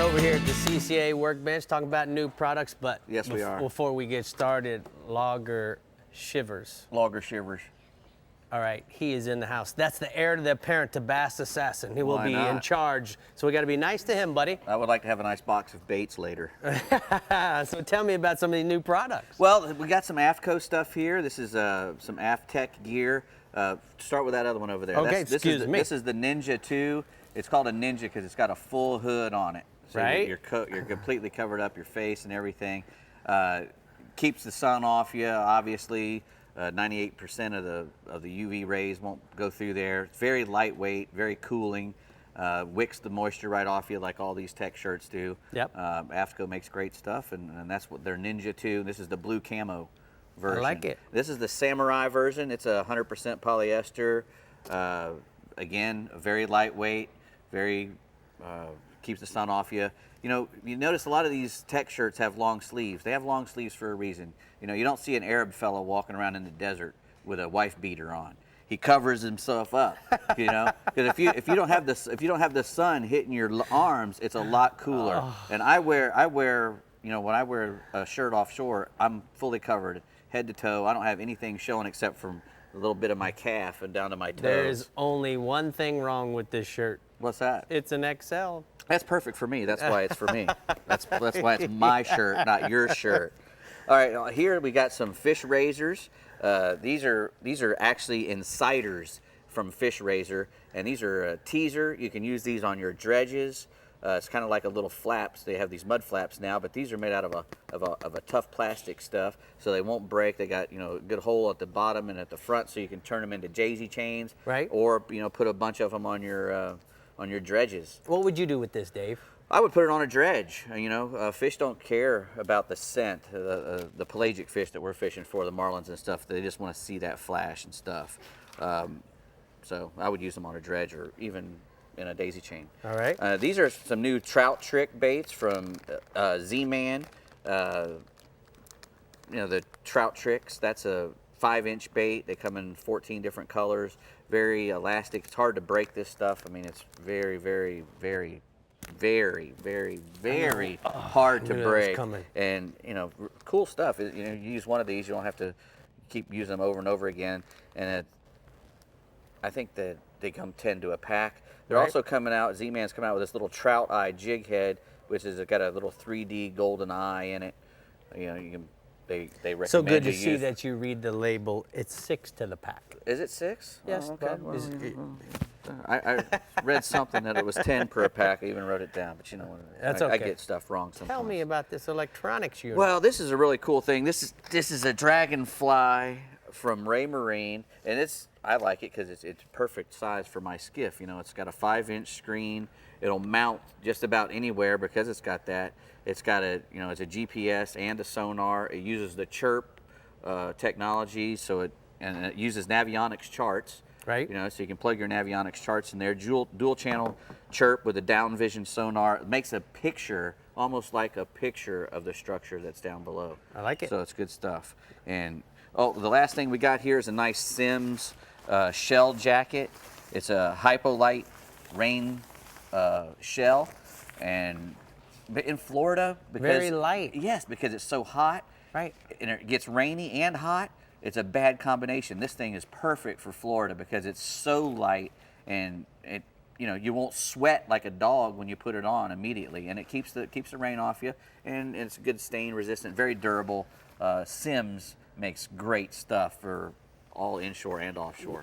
over here at the CCA workbench talking about new products, but yes, we are. Before we get started, Logger Shivers. Logger Shivers. All right, he is in the house. That's the heir to the apparent to Bass Assassin. He will Why be not? in charge. So we got to be nice to him, buddy. I would like to have a nice box of baits later. So tell me about some of these new products. Well, we got some AFTCO stuff here. This is some AFTCO gear. Start with that other one over there. Okay, excuse me. This is the Ninja 2. It's called a Ninja because it's got a full hood on it. So right. You're completely covered up, your face and everything. Keeps the sun off you, obviously. 98% of the UV rays won't go through there. It's very lightweight, very cooling. Wicks the moisture right off you like all these tech shirts do. Yep. AFTCO makes great stuff, and that's what their Ninja 2. This is the blue camo version. I like it. This is the Samurai version. It's 100% polyester. Again, very lightweight, very keeps the sun off you. You know, you notice a lot of these tech shirts have long sleeves. They have long sleeves for a reason. You know, you don't see an Arab fellow walking around in the desert with a wife beater on. He covers himself up, you know, because if you don't have the sun hitting your arms, it's a lot cooler. Oh. And I wear, you know, when I wear a shirt offshore, I'm fully covered head to toe. I don't have anything showing except from a little bit of my calf and down to my toes. There is only one thing wrong with this shirt. What's that? It's an XL. That's perfect for me. That's why it's for me. That's why it's my shirt, not your shirt. All right, here we got some FishRaZrs. These are actually insiders from FishRaZr, and these are a teaser. You can use these on your dredges. It's kind of like a little flaps. They have these mud flaps now, but these are made out of a tough plastic stuff, so they won't break. They got, you know, a good hole at the bottom and at the front, so you can turn them into daisy chains, right? Or, you know, put a bunch of them on your dredges. What would you do with this, Dave? I would put it on a dredge. You know, fish don't care about the scent. The pelagic fish that we're fishing for, the marlins and stuff, they just want to see that flash and stuff. So I would use them on a dredge or even in a daisy chain. All right. These are some new trout trick baits from Z-Man. You know, the trout tricks, that's a 5-inch bait. They come in 14 different colors, very elastic. It's hard to break this stuff. I mean, it's very, very, very, very, very, very hard to break. And, you know, cool stuff. You know, you use one of these, you don't have to keep using them over and over again. And I think that they come 10 to a pack. They're also coming out, Z-Man's coming out with this little trout eye jig head, which is got a little 3D golden eye in it. You know, you can, they recommend. So good to see that you read the label. It's 6 to the pack. Is it 6? Yes. Oh, okay. I read something that it was 10 per pack. I even wrote it down, but you know what? That's okay. I get stuff wrong sometimes. Tell me about this electronics unit. Well, this is a really cool thing. This is a Dragonfly from RaZr Marine, and I like it because it's perfect size for my skiff. You know, it's got a 5-inch screen. It'll mount just about anywhere because it's got that. It's got it's a GPS and a sonar. It uses the chirp technology, so it uses Navionics charts. Right. You know, so you can plug your Navionics charts in there. Dual channel chirp with a down vision sonar. It makes a picture, almost like a picture of the structure that's down below. I like it. So it's good stuff. And the last thing we got here is a nice Sims shell jacket. It's a Hyalite rain shell, and in Florida, because very light. Yes, because it's so hot. Right. And it gets rainy and hot. It's a bad combination. This thing is perfect for Florida because it's so light, and you won't sweat like a dog when you put it on immediately, and it keeps the rain off you, and it's good stain resistant, very durable. Sims makes great stuff for all inshore and offshore.